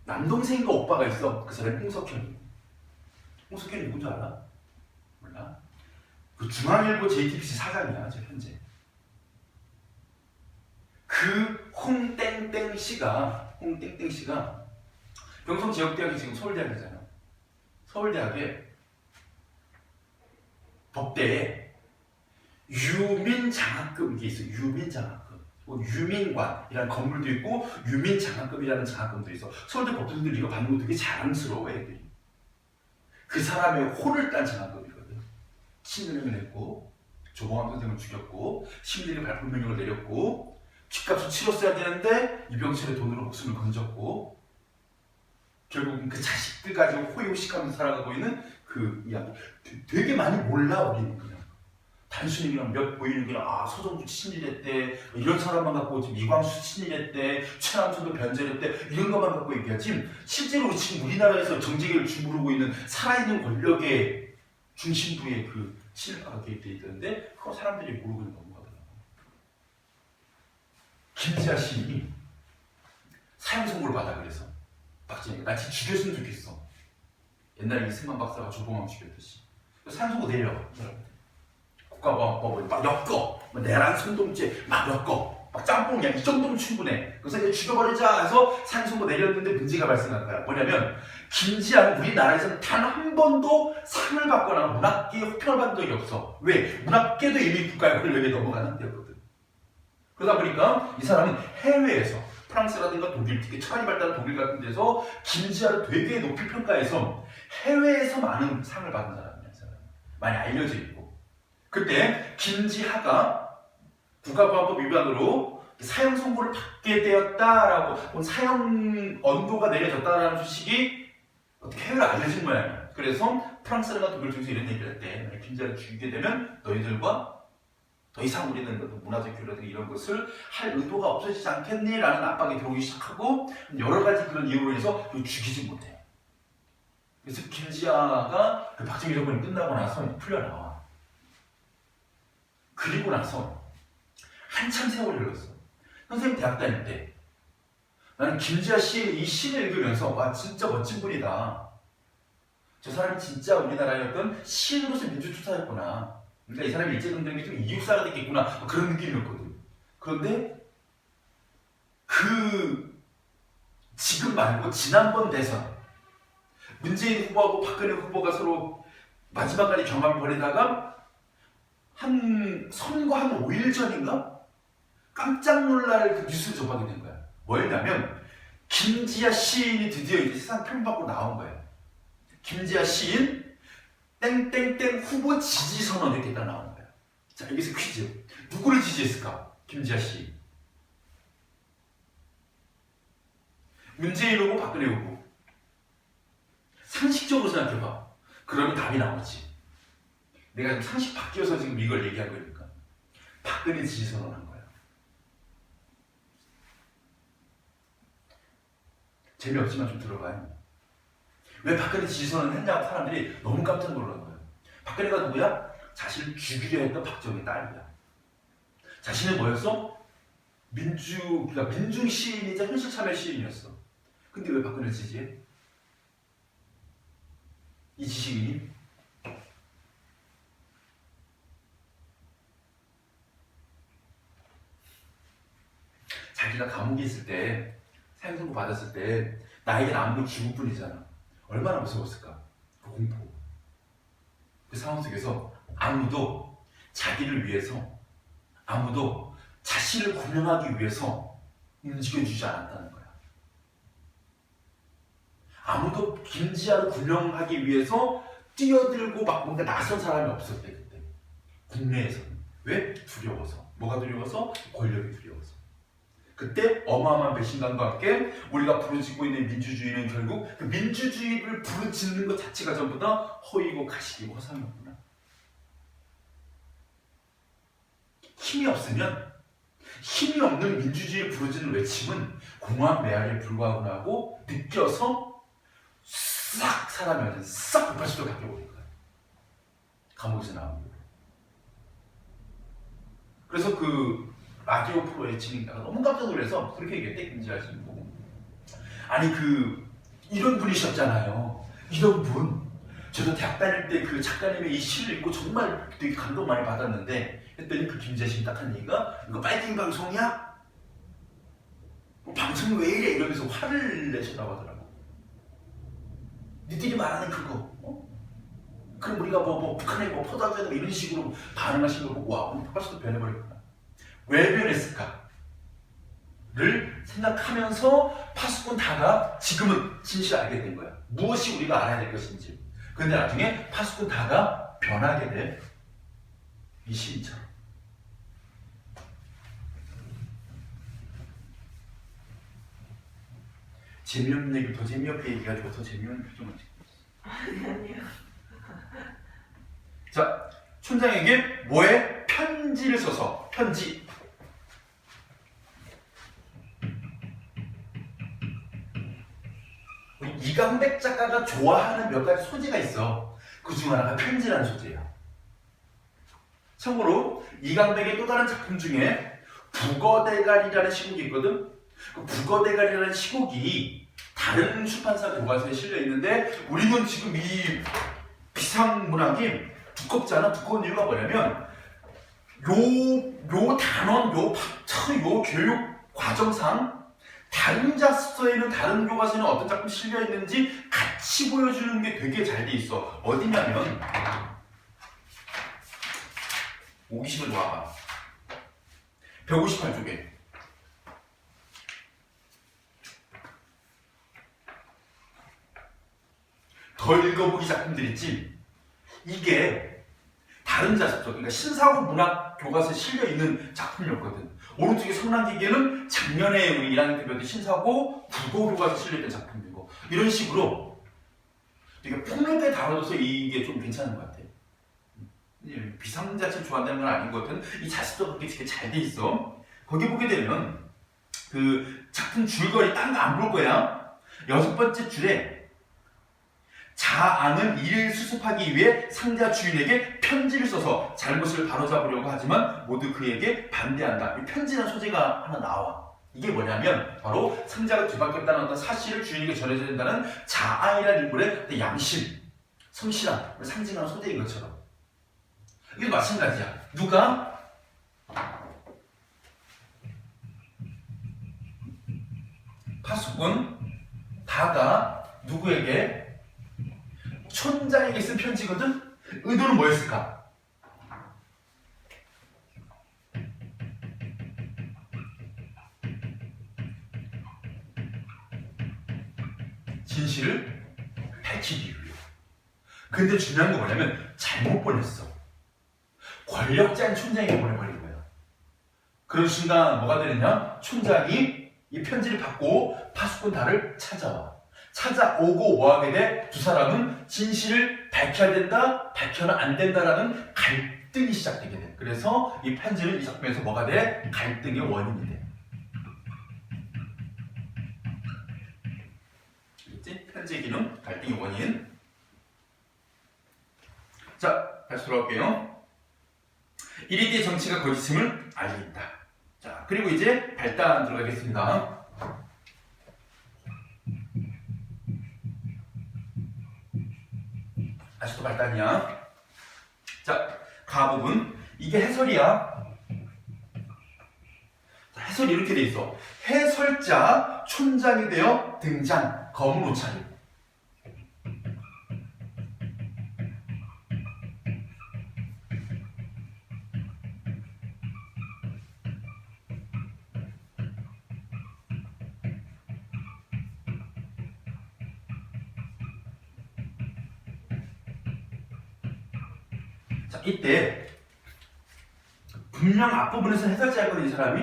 [SPEAKER 1] 남동생과 오빠가 있어. 그 사람이 홍석현이. 홍석현이 누군지 알아? 몰라? 그 중앙일보 JTBC 사장이야, 지금 현재. 그 홍땡땡 씨가 경성지역대학이 지금 서울대학이잖아. 서울대학에 법대에 유민장학금 이게 있어. 유민장학금. 유민관이라는 건물도 있고 유민장학금이라는 장학금도 있어. 서울대 법대생들이 이거 받는 거 되게 자랑스러워 애들이. 그 사람의 호를 딴 장학금이거든. 친일을 했고 조봉암 선생을 죽였고 시민들이 발표 명령을 내렸고 죗값을 치렀어야 되는데 이병철의 돈으로 목숨을 건졌고 결국은 그 자식들 가지고 호의호식하면서 살아가고 있는 그 이야기. 되게 많이 몰라 우리는 그냥. 단순히 그냥 몇 보이는 그냥 서정주 친일했대 이런 사람만 갖고 지금 이광수 친일했대 최남선도 변절했대 이런 것만 갖고 얘기하지 실제로 지금 우리나라에서 정재계를 주무르고 있는 살아있는 권력의 중심부에 그 친일파가 개입되어 있던데 그거 사람들이 모르고 넘어가더라고. 김지아 시인이 사형 선고를 받아. 그래서 박진영이 나 진짜 죽였으면 좋겠어. 옛날에 이승만 박사가 조봉암 죽였듯이 사형 선고 내려. 국가보안법을 막 엮어. 내란 선동죄 막 엮어. 막 짬뽕이야. 이 정도면 충분해. 그래서 이제 죽여버리자 해서 사형 선고 내렸는데 문제가 발생한 거야. 뭐냐면 김지아는 우리나라에서는 단 한 번도 상을 받거나 문학계에 호평을 받은 적이 없어. 왜? 문학계도 이미 국가의 권력에 넘어가는 데였거든. 그러다 보니까 이 사람은 해외에서 프랑스라든가 독일, 특히 철학이 발달한 독일 같은 데서 김지아를 되게 높이 평가해서 해외에서 많은 상을 받은 사람이야. 이 사람. 많이 알려져 있고. 그때 김지하가 국가보안법 위반으로 사형 선고를 받게 되었다라고 사형 언도가 내려졌다라는 소식이 어떻게 해외로 알려진 모양이야. 그래서 프랑스라든가 독일 중에서 이런 얘기를 했대. 김지아를 죽이게 되면 너희들과 더 이상 우리는 문화적 교류라든가 이런 것을 할 의도가 없어지지 않겠니? 라는 압박이 들어오기 시작하고 여러 가지 그런 이유로 해서 죽이지 못해. 그래서 김지아가 그 박정희 정권이 끝나고 나서 풀려나와. 그리고 나서 한참 세월이 흘렀어. 선생님 대학 다닐 때 나는 김지아 씨의 이 시를 읽으면서 와 진짜 멋진 분이다. 저 사람이 진짜 우리나라의 어떤 시인으로서 민주투사였구나. 그러니까 이 사람이 일제강점기 좀 이육사가 됐겠구나. 뭐 그런 느낌이었거든. 그런데 그 지금 말고 지난번 대선 문재인 후보하고 박근혜 후보가 서로 마지막까지 경합을 벌이다가 한 선거 한 5일 전인가? 깜짝 놀랄 그 뉴스를 접하게 된 거야. 뭐였냐면 김지아 시인이 드디어 이제 세상 표현 밖으로 나온 거야. 김지아 시인 땡땡땡 후보 지지 선언 이렇게 딱 나온 거야. 자 여기서 퀴즈. 누구를 지지했을까? 김지아 시인. 문재인 후보, 박근혜 후보. 상식적으로 생각해봐. 그러면 답이 나오지. 내가 지금 상식 바뀌어서 지금 이걸 얘기한 거니까. 박근혜 지지 선언한 거야. 재미없지만 좀 들어봐요. 왜 박근혜 지지 선언을 했냐고 사람들이 너무 깜짝 놀란 거예요. 박근혜가 누구야? 자신을 죽이려 했던 박정희 딸이야. 자신은 뭐였어? 그러니까 민중 시인이자 현실 참여 시인이었어. 근데 왜 박근혜 지지해? 이 지식인이? 자기가 감옥에 있을 때 사형 선고 받았을 때 나에겐 아무도 죽을뿐이잖아. 얼마나 무서웠을까? 그 공포. 그 상황 속에서 아무도 자기를 위해서 아무도 자신을 구명하기 위해서 움직여주지 않았다는 거야. 아무도 김지아를 구명하기 위해서 뛰어들고 막 뭔가 나선 사람이 없었대 그때. 국내에서는. 왜? 두려워서. 뭐가 두려워서? 권력이 두려워서. 그때 어마어마한 배신감과 함께 우리가 부르짖고 있는 민주주의는 결국 그 민주주의를 부르짖는 것 자체가 전부 다 허위고 가식이고 허상이었구나. 힘이 없으면 힘이 없는 민주주의를 부르짖는 외침은 공허한 메아리에 불과하구나 하고 느껴서 싹 사람이 싹 180도 바뀌어버린 거야. 감옥에서 나온 거야. 그래서 그 라디오 프로에 진행자가 너무 깜짝 놀라서 그렇게 얘기했대. 김지아 씨 보고. 아니 이런 분이셨잖아요. 이런 분. 저도 대학 다닐 때 그 작가님의 이 시를 읽고 정말 되게 감동 많이 받았는데 했더니 그 김지아 씨가 딱 한 얘기가 이거 파이팅 방송이야? 방송이 왜 이래? 이러면서 화를 내셨다고 하더라고. 니들이 말하는 그거. 그럼 우리가 뭐 북한에 뭐 포닥되는 이런 식으로 반응하신 거 보고 와 우리 벌써 변해버렸구나. 왜 변했을까를 생각하면서 파수꾼 다가 지금은 진실을 알게 된 거야. 무엇이 우리가 알아야 될 것인지. 그런데 나중에 파수꾼 다가 변하게 돼. 이 시인처럼. 재미없는 얘기 더 재미없게 얘기해가지고 더 재미없는 표정을 짓고 있어.
[SPEAKER 2] 아니요.
[SPEAKER 1] 자, 촌장에게 뭐에 편지를 써서 편지. 우리 이강백 작가가 좋아하는 몇 가지 소재가 있어. 그 중 하나가 편지라는 소재야. 참고로 이강백의 또 다른 작품 중에 북어대갈이라는 시곡이 있거든. 그 북어대갈이라는 시곡이 다른 출판사 교과서에 실려 있는데 우리는 지금 이 비상문학이 두껍잖아. 두꺼운 이유가 뭐냐면 요 단원, 요 파트, 요 교육 과정상 다른 자서에는 다른 교과서에는 어떤 작품이 실려 있는지 같이 보여주는 게 되게 잘 돼 있어. 어디냐면 50을 놓아봐. 158쪽에 더 읽어보기 작품들 있지. 이게 다른 자습서, 그러니까 신사고 문학 교과서에 실려 있는 작품이었거든. 오른쪽에 성난기계는 작년에 우리 1학년 때 배웠던 신사고 국어 교과서에 실려 있던 작품이고 이런 식으로 되게 폭넓게 다뤄져서 이게 좀 괜찮은 것 같아. 비상 자체를 좋아한다는 건 아닌 것 같은 이 자습서가 되게 잘 돼 있어. 거기 보게 되면 그 작품 줄거리 딴 거 안 볼 거야. 6번째 줄에 자아는 이를 수습하기 위해 상자 주인에게 편지를 써서 잘못을 바로잡으려고 하지만 모두 그에게 반대한다. 이 편지라는 소재가 하나 나와. 이게 뭐냐면 바로 상자가 뒤바뀌었다는 어떤 사실을 주인에게 전해줘야 된다는 자아이라는 인물의 어떤 양심, 성실함을 상징하는 소재인 것처럼. 이게 마찬가지야. 누가 파수꾼 다가 누구에게? 촌장에게 쓴 편지거든? 의도는 뭐였을까? 진실을 밝히기 위해. 근데 중요한 건 뭐냐면 잘못 보냈어. 권력자인 촌장에게 보내버린 거야. 그런 순간 뭐가 되느냐? 촌장이 이 편지를 받고 파수꾼 다를 찾아와. 찾아오고 뭐하게 돼? 두 사람은 진실을 밝혀야 된다, 밝혀는 안 된다라는 갈등이 시작되게 돼. 그래서 이 편지는 이 작품에서 뭐가 돼? 갈등의 원인이 돼. 알겠지? 편지의 기능, 갈등의 원인. 자, 다시 돌아올게요. 이리디의 정치가 거짓임을 알린다. 자, 그리고 이제 발단 들어가겠습니다. 아직도 발단이야. 자, 가부분. 이게 해설이야. 자, 해설이 이렇게 돼 있어. 해설자 촌장이 되어 등장. 검은 옷차림. 자, 이때 분명 앞부분에서 해설자였거든 이 사람이.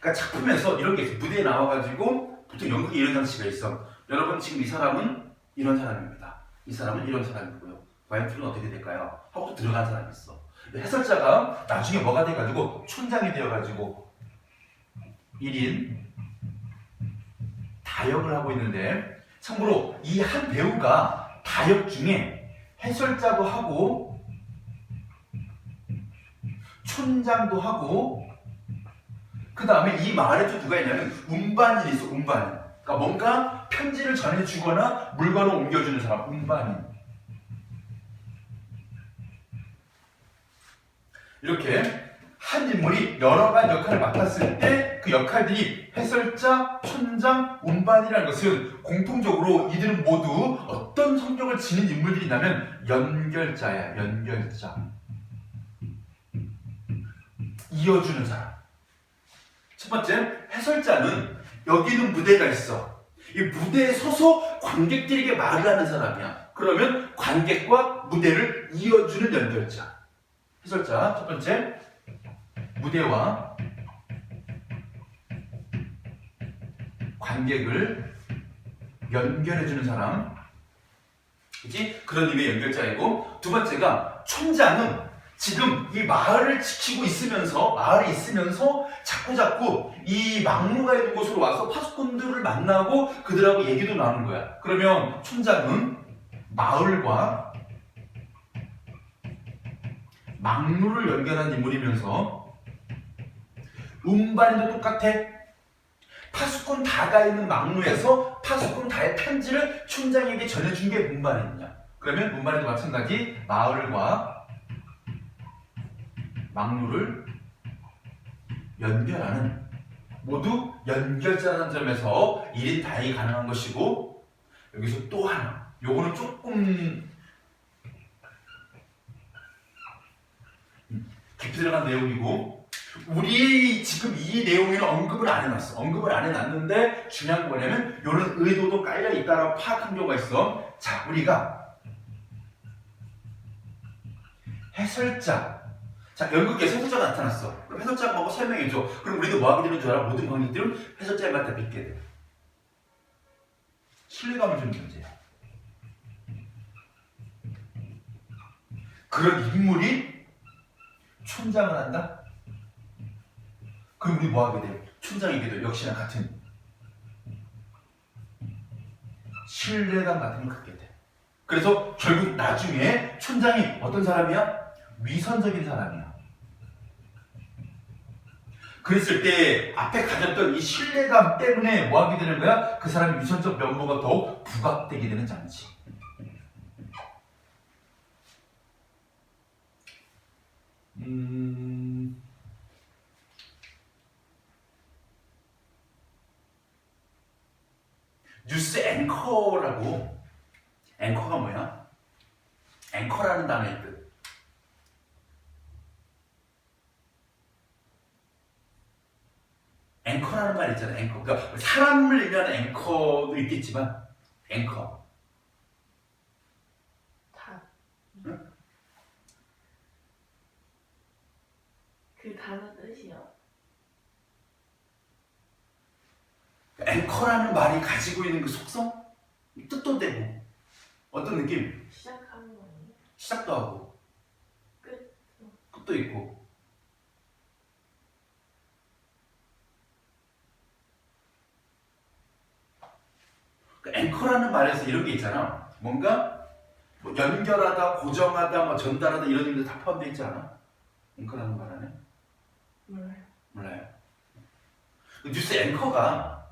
[SPEAKER 1] 그러니까 작품에서 이런 게 있어. 무대에 나와가지고 보통 연극에 이런 장치가 있어. 여러분 지금 이 사람은 이런 사람입니다. 이 사람은 이런 사람이고요. 과연 둘은 어떻게 될까요? 하고 또 들어간 사람이 있어. 해설자가 나중에 뭐가 돼가지고 촌장이 되어가지고 1인 다역을 하고 있는데, 참고로 이 한 배우가 다역 중에 해설자도 하고 촌장도 하고 그 다음에 이 마을에 또 누가 있냐면 운반인이 있어. 운반인. 그러니까 뭔가 편지를 전해주거나 물건을 옮겨주는 사람, 운반인. 이렇게 한 인물이 여러 가지 역할을 맡았을 때 그 역할들이 해설자, 촌장, 운반이라는 것은 공통적으로 이들은 모두 어떤 성격을 지닌 인물들이냐면 연결자야. 연결자. 이어주는 사람. 첫 번째, 해설자는 여기 있는 무대가 있어. 이 무대에 서서 관객들에게 말을 하는 사람이야. 그러면 관객과 무대를 이어주는 연결자. 해설자, 첫 번째, 무대와 관객을 연결해주는 사람. 그치? 그런 의미의 연결자이고, 두 번째가 촌장은 지금 이 마을을 지키고 있으면서, 마을에 있으면서 자꾸자꾸 이 막루가 있는 곳으로 와서 파수꾼들을 만나고 그들하고 얘기도 나누는 거야. 그러면 촌장은 마을과 막루를 연결한 인물이면서, 운반인도 똑같아. 파수꾼 다가 있는 막루에서 파수꾼 다의 편지를 촌장에게 전해준 게 운반인이야. 그러면 운반인도 마찬가지 마을과 막루를 연결하는, 모두 연결자라는 점에서 1인 다역이 가능한 것이고, 여기서 또 하나, 요거는 조금 깊이 들어간 내용이고, 우리 지금 이 내용에는 언급을 안 해놨어. 언급을 안 해놨는데 중요한 건 뭐냐면 이런 의도도 깔려있다라고 파악한 경우가 있어. 자, 우리가 해설자, 자, 연극에서 해설자가 나타났어. 그럼 해설자가 뭐고 설명해줘. 그럼 우리도 뭐하게 되는 줄 알아? 모든 관객들은 해설자의 말을 믿게 돼. 신뢰감을 주는 존재야. 그런 인물이 촌장을 한다? 그럼 우리 뭐하게 돼? 촌장에게 돼. 역시나 같은 신뢰감 같은 걸 갖게 돼. 그래서 결국 나중에 촌장이 어떤 사람이야? 위선적인 사람이야. 그랬을 때 앞에 가졌던 이 신뢰감 때문에 뭐 하게 되는 거야? 그 사람의 위선적 면모가 더욱 부각되게 되는 장치. 뉴스 앵커라고. 앵커가 뭐야? 앵커라는 단어의 뜻. 앵커라는 말 있잖아. 앵커. 그러니까 사람을 의미하는 앵커도 있겠지만 앵커.
[SPEAKER 2] 다.
[SPEAKER 1] 응?
[SPEAKER 2] 그 단어 뜻이요.
[SPEAKER 1] 앵커라는 말이 가지고 있는 그 속성? 뜻도 되고 어떤 느낌?
[SPEAKER 2] 시작하는 거 아니에요?
[SPEAKER 1] 시작도 하고
[SPEAKER 2] 끝.
[SPEAKER 1] 끝도 있고. 그 앵커라는 말에서 이런 게 있잖아. 뭔가 뭐 연결하다, 고정하다, 뭐 전달하다 이런 의미도 다 포함되어 있지 않아? 앵커라는 말 안에?
[SPEAKER 2] 몰라요.
[SPEAKER 1] 몰라요. 그 뉴스 앵커가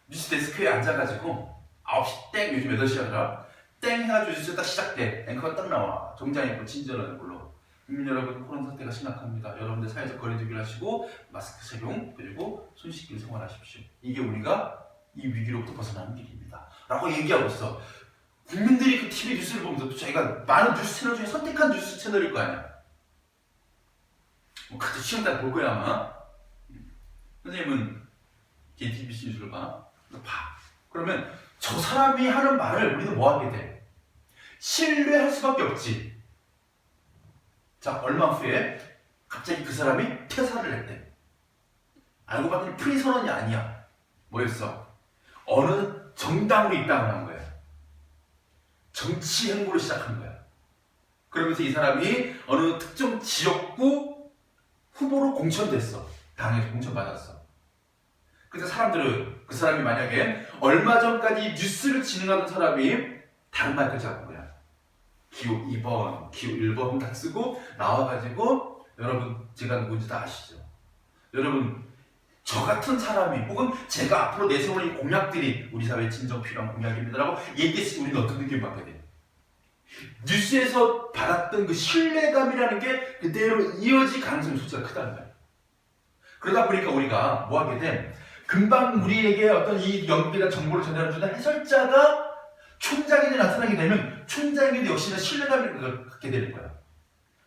[SPEAKER 1] 뉴스 데스크에 앉아가지고 9시 땡, 요즘 8시라더라. 땡 해가지고 뉴스 딱 시작돼. 앵커가 딱 나와. 정장 입고 친절한 얼굴로. 국민 여러분, 코로나 사태가 심각합니다. 여러분들 사회적 거리두기를 하시고 마스크 착용 그리고 손 씻기를 생활하십시오. 이게 우리가 이 위기로부터 벗어나는 길입니다. 라고 얘기하고 있어. 국민들이 그 TV 뉴스를 보면서 저희가 많은 뉴스 채널 중에 선택한 뉴스 채널일 거 아니야. 뭐 같이 시험 때 볼 거야 아마. 선생님은 JTBC 뉴스를 봐. 봐. 그러면 저 사람이 하는 말을 우리는 뭐 하게 돼? 신뢰할 수밖에 없지. 자, 얼마 후에 갑자기 그 사람이 퇴사를 했대. 알고 봤더니 프리 선언이 아니야. 뭐였어? 어느 정당으로 입당을 한 거야. 정치 행보를 시작한 거야. 그러면서 이 사람이 어느 특정 지역구 후보로 공천됐어. 당에서 공천받았어. 그래서 사람들은 그 사람이 만약에 얼마 전까지 뉴스를 진행하던 사람이 다른 마이크를 잡은 거야. 기호 2번, 기호 1번 다 쓰고 나와가지고 여러분 제가 누군지 다 아시죠? 여러분 저 같은 사람이 혹은 제가 앞으로 내세울 이 공약들이 우리 사회에 진정 필요한 공약입니다라고 얘기했을 때 우리는 어떤 느낌을 받게 돼? 뉴스에서 받았던 그 신뢰감이라는 게 그대로 이어질 가능성이 숫자가 크다는 거야. 그러다 보니까 우리가 뭐 하게 돼? 금방 우리에게 어떤 이 연기나 정보를 전달해주는 해설자가 촌장에게 나타나게 되면 촌장에게도 역시나 신뢰감을 갖게 되는 거야.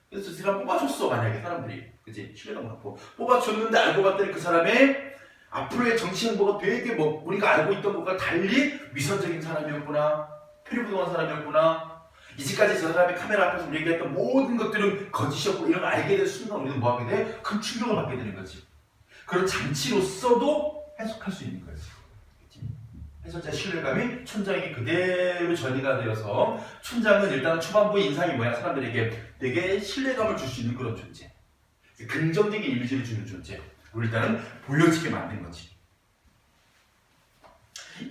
[SPEAKER 1] 그래서 제가 뽑아줬어 만약에 사람들이 그치 신뢰감 갖고 뽑아줬는데 알고 봤더니 그 사람의 앞으로의 정치 행보가 되게 뭐 우리가 알고 있던 것과 달리 위선적인 사람이었구나, 표리부동한 사람이었구나, 이제까지 저 사람이 카메라 앞에서 얘기했던 모든 것들은 거짓이었고 이런 걸 알게 된 순간 우리는 뭐 하게 돼? 큰 충격을 받게 되는 거지. 그런 장치로서도 해석할 수 있는 거지. 해설자 신뢰감이 촌장에게 그대로 전이가 되어서 촌장은 일단 초반부 인상이 뭐야? 사람들에게 되게 신뢰감을 줄 수 있는 그런 존재. 긍정적인 이미지를 주는 존재. 우리 일단은 보여지게 만든 거지.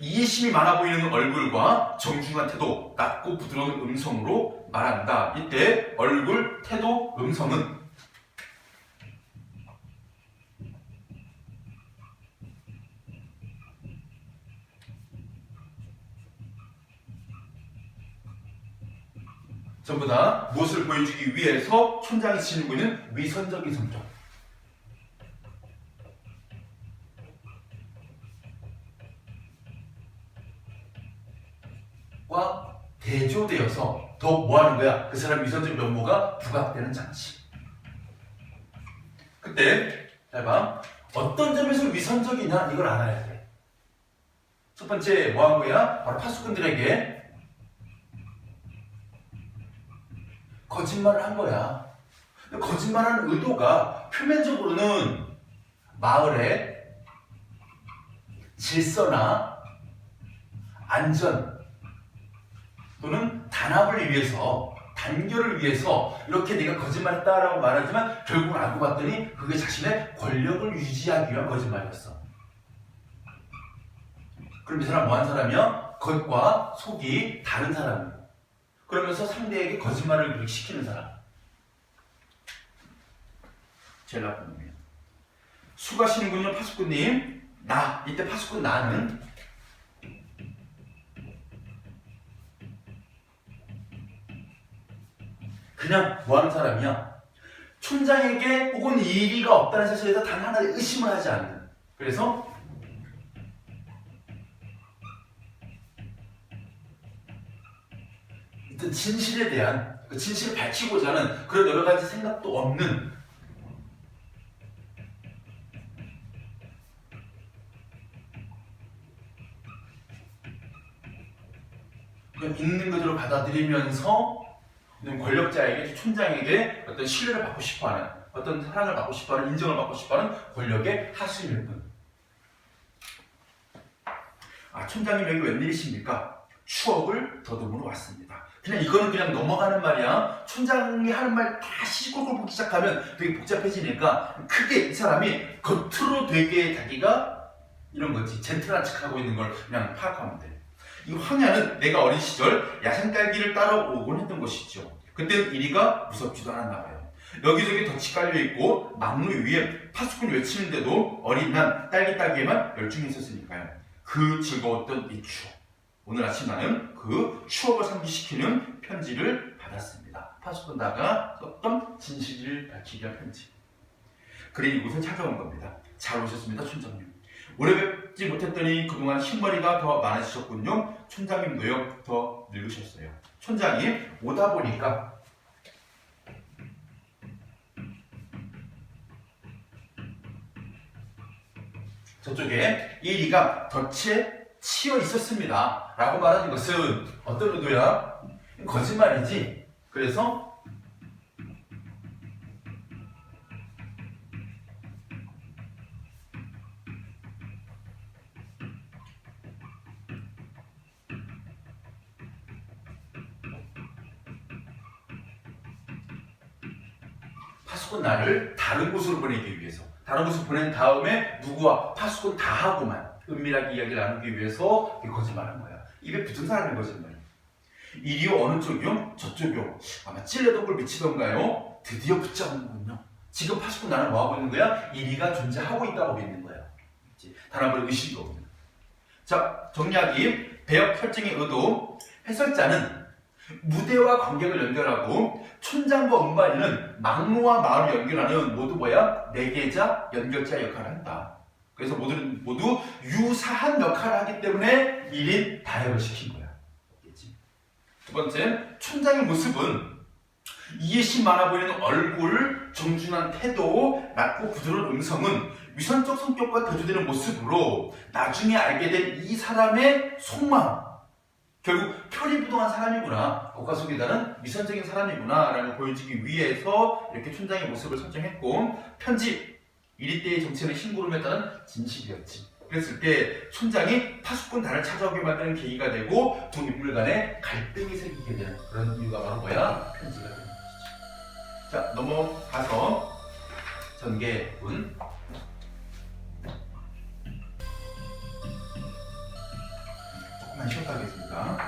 [SPEAKER 1] 이해심이 많아 보이는 얼굴과 정중한 태도, 낮고 부드러운 음성으로 말한다. 이때 얼굴, 태도, 음성은 전부 다 무엇을 보여주기 위해서 촌장이 지니고 있는 위선적인 성격. 과 대조되어서 더 뭐하는 거야? 그 사람 위선적 면모가 부각되는 장치. 그때 잘 봐. 어떤 점에서 위선적이냐 이걸 알아야 돼. 첫 번째 뭐 한 거야? 바로 파수꾼들에게 거짓말을 한 거야. 거짓말하는 의도가 표면적으로는 마을의 질서나 안전 또는 단합을 위해서 단결을 위해서 이렇게 내가 거짓말했다라고 말하지만 결국은 알고 봤더니 그게 자신의 권력을 유지하기 위한 거짓말이었어. 그럼 이 사람 뭐한 사람이야? 겉과 속이 다른 사람이야. 그러면서 상대에게 거짓말을 시키는 사람. 제일 나쁜 놈이야. 수고하시는군요, 파수꾼님. 이때 파수꾼 나는 그냥 뭐하는 사람이야? 촌장에게 혹은 일이가 없다는 사실에서 단 하나의 의심을 하지 않는. 그래서 일단 진실에 대한 그 진실을 밝히고자 하는 그런 여러 가지 생각도 없는 그냥 있는 그대로 받아들이면서 권력자에게, 촌장에게 어떤 신뢰를 받고 싶어하는, 어떤 사랑을 받고 싶어하는, 인정을 받고 싶어하는 권력의 하수인일 뿐. 촌장님 여기 웬일이십니까? 추억을 더듬으러 왔습니다. 그냥 이거는 그냥 넘어가는 말이야. 촌장이 하는 말 다 시골골 보기 시작하면 되게 복잡해지니까 크게 이 사람이 겉으로 되게 자기가 이런 거지 젠틀한 척하고 있는 걸 그냥 파악하면 돼. 이 황야는 내가 어린 시절 야생딸기를 따라오곤 했던 것이죠. 그때는 이리가 무섭지도 않았나 봐요. 여기저기 덫이 깔려있고 막루 위에 파수꾼 외치는데도 어린 난 딸기 따기에만 열중히 있었으니까요. 그 즐거웠던 이 추억. 오늘 아침 나는 그 추억을 상기시키는 편지를 받았습니다. 파수꾼 다가 썼던 진실을 밝히기 위한 편지. 그래 이곳에 찾아온 겁니다. 잘 오셨습니다, 촌장님. 오래 뵙지 못했더니 그동안 흰머리가 더 많아지셨군요. 촌장님도요, 더 늙으셨어요. 촌장이 오다 보니까 저쪽에 이리가 덫에 치여 있었습니다. 라고 말하는 것은 어떤 의도야? 거짓말이지. 그래서 파수꾼 나를 다른 곳으로 보내기 위해서, 다른 곳으로 보낸 다음에 누구와 파수꾼 다하고만 은밀하게 이야기를 나누기 위해서 거짓말한 거야. 입에 붙은 사람의 거짓말. 이리요 어느 쪽이요? 저쪽이요. 아마 찔레던 걸 미치던가요? 드디어 붙잡는군요. 지금 파수꾼 나는 뭐하고 있는 거야? 이리가 존재하고 있다고 믿는 거야. 단 한 번 의심도 없는. 자, 정리하기. 배역 설정의 의도. 해설자는 무대와 관객을 연결하고 촌장과 음반이는 막루와 마을을 연결하는 모두 뭐야? 매개자, 연결자 역할을 한다. 그래서 모두 유사한 역할을 하기 때문에 1인 다역을 시킨 거야. 두 번째, 촌장의 모습은 이해심 많아 보이는 얼굴, 정중한 태도, 낮고 부드러운 음성은 위선적 성격과 대조되는 모습으로 나중에 알게 된 이 사람의 속마음, 결국 표리부동한 사람이구나, 국가 속에다는 위선적인 사람이구나 라는 보여주기 위해서 이렇게 촌장의 모습을 설정했고, 편집, 이리 때의 정치는 심부름에 따른 진실이었지. 그랬을 때 촌장이 파수꾼 단을 찾아오게 만드는 계기가 되고 두 인물 간에 갈등이 생기게 되는 그런 이유가 바로 뭐야? 편지가 되는 것이죠. 자, 넘어가서 전개문. 조금만 쉬었다 하겠습니다.